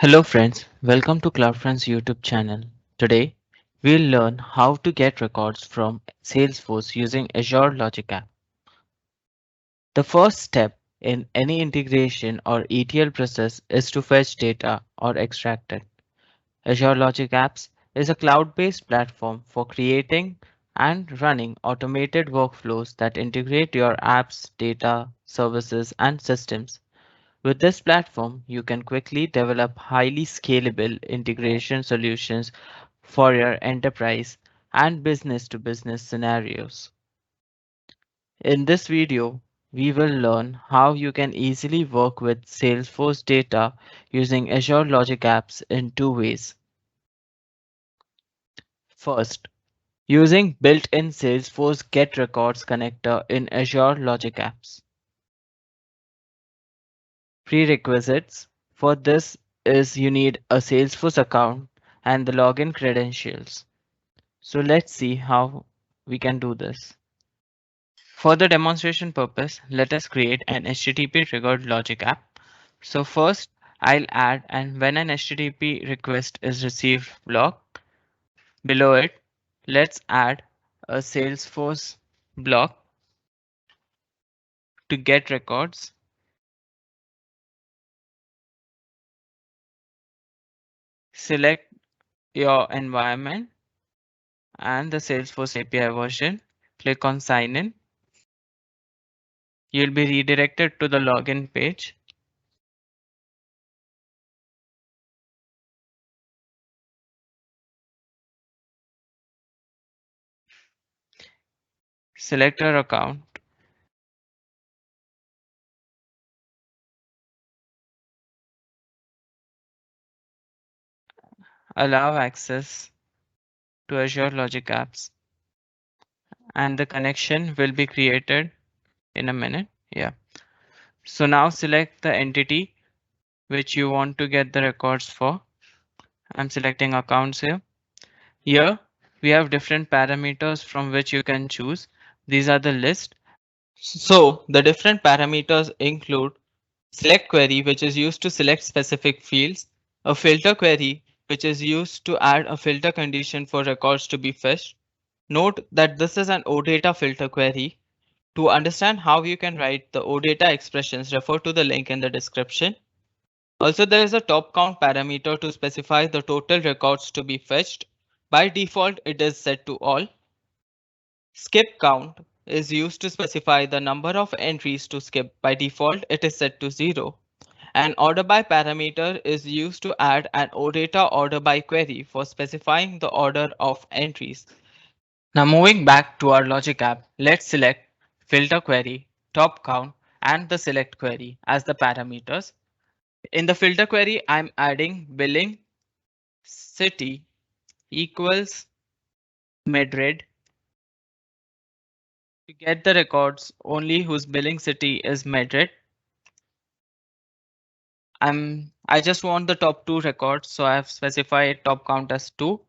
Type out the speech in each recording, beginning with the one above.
Hello friends, welcome to CloudFriends YouTube channel. Today, we'll learn how to get records from Salesforce using Azure Logic App. The first step in any integration or ETL process is to fetch data or extract it. Azure Logic Apps is a cloud-based platform for creating and running automated workflows that integrate your apps, data, services, and systems. With this platform, you can quickly develop highly scalable integration solutions for your enterprise and business to business scenarios. In this video, we will learn how you can easily work with Salesforce data using Azure Logic Apps in two ways. First, using built-in Salesforce Get Records connector in Azure Logic Apps. Prerequisites for this is you need a Salesforce account and the login credentials. So let's see how we can do this. For the demonstration purpose, let us create an HTTP triggered logic app. So first I'll add and when an HTTP request is received block. Below it, let's add a Salesforce block to get records. Select your environment and the Salesforce API version. Click on sign in. You'll be redirected to the login page. Select your account. Allow access to Azure Logic Apps and the connection will be created in a minute. Yeah. So now select the entity which you want to get the records for. I'm selecting accounts here. Here we have different parameters from which you can choose. These are the list. So the different parameters include select query, which is used to select specific fields, a filter query, which is used to add a filter condition for records to be fetched. Note that this is an OData filter query. To understand how you can write the OData expressions, refer to the link in the description. Also, there is a top count parameter to specify the total records to be fetched. By default, it is set to all. Skip count is used to specify the number of entries to skip. By default, it is set to 0. An order by parameter is used to add an OData order by query for specifying the order of entries. Now moving back to our logic app, let's select filter query, top count, and the select query as the parameters. In the filter query, I'm adding billing city equals Madrid to get the records only whose billing city is Madrid. I just want the top two records, so I have specified top count as 2.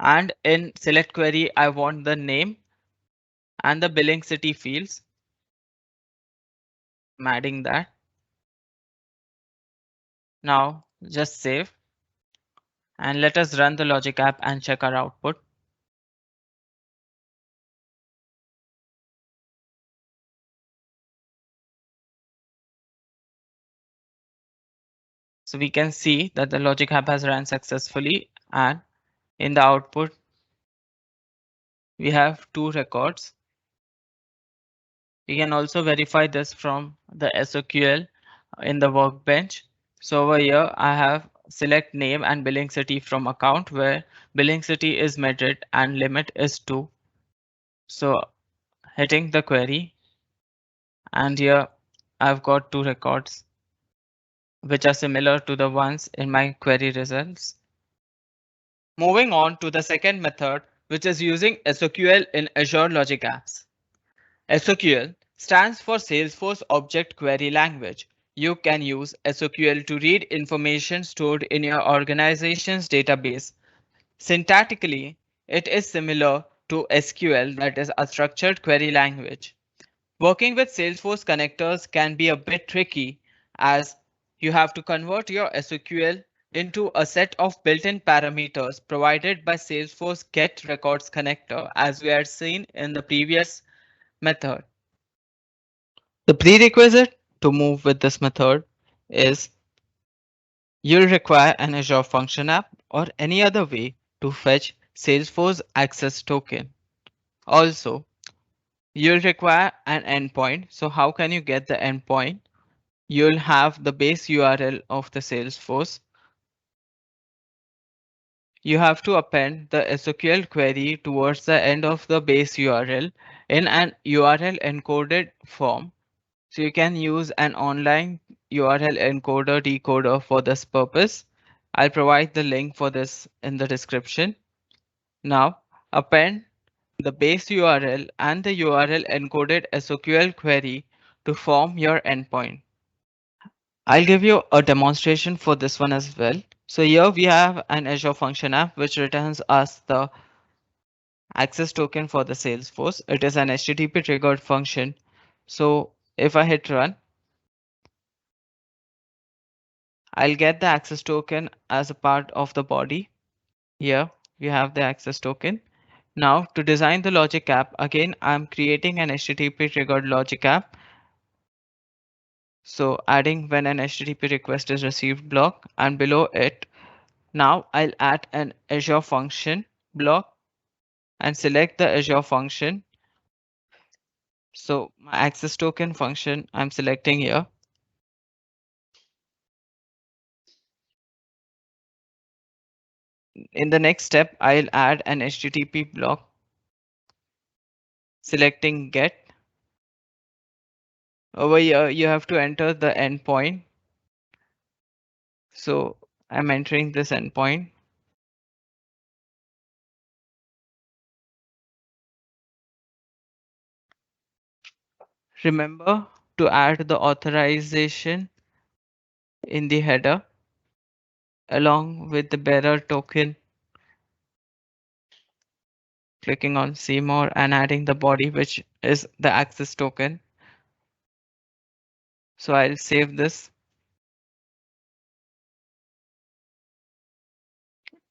And in select query, I want the name and the billing city fields. I'm adding that. Now just save and let us run the logic app and check our output. So we can see that the logic app has run successfully, and in the output we have 2 records. We can also verify this from the SOQL in the workbench. So over here I have select name and billing city from account, where billing city is Madrid and limit is 2. So hitting the query, and here I've got 2 records which are similar to the ones in my query results. Moving on to the second method, which is using SOQL in Azure Logic Apps. SOQL stands for Salesforce Object Query Language. You can use SOQL to read information stored in your organization's database. Syntactically, it is similar to SQL, that is a structured query language. Working with Salesforce connectors can be a bit tricky, as you have to convert your SOQL into a set of built-in parameters provided by Salesforce Get Records connector, as we had seen in the previous method. The prerequisite to move with this method is you'll require an Azure Function app or any other way to fetch Salesforce Access Token. Also, you'll require an endpoint. So how can you get the endpoint? You'll have the base URL of the Salesforce. You have to append the SQL query towards the end of the base URL in an URL encoded form. So you can use an online URL encoder decoder for this purpose. I'll provide the link for this in the description. Now append the base URL and the URL encoded SQL query to form your endpoint. I'll give you a demonstration for this one as well. So here we have an Azure Function app which returns us the access token for the Salesforce. It is an HTTP triggered function. So if I hit run, I'll get the access token as a part of the body. Here we have the access token. Now to design the logic app, again, I'm creating an HTTP triggered logic app. So adding when an HTTP request is received block, and below it, now I'll add an Azure function block and select the Azure function. So my access token function I'm selecting here. In the next step, I'll add an HTTP block, selecting get. Over here, you have to enter the endpoint. So I'm entering this endpoint. Remember to add the authorization in the header along with the bearer token. Clicking on see more and adding the body, which is the access token. So I'll save this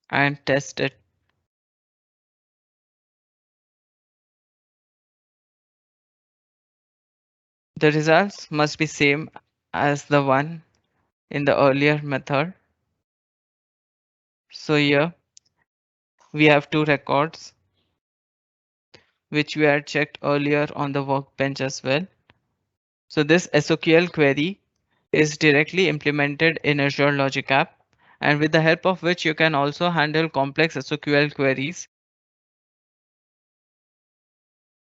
and test it. The results must be same as the one in the earlier method. So here we have two records which we had checked earlier on the workbench as well. So this SQL query is directly implemented in Azure Logic App, and with the help of which you can also handle complex SQL queries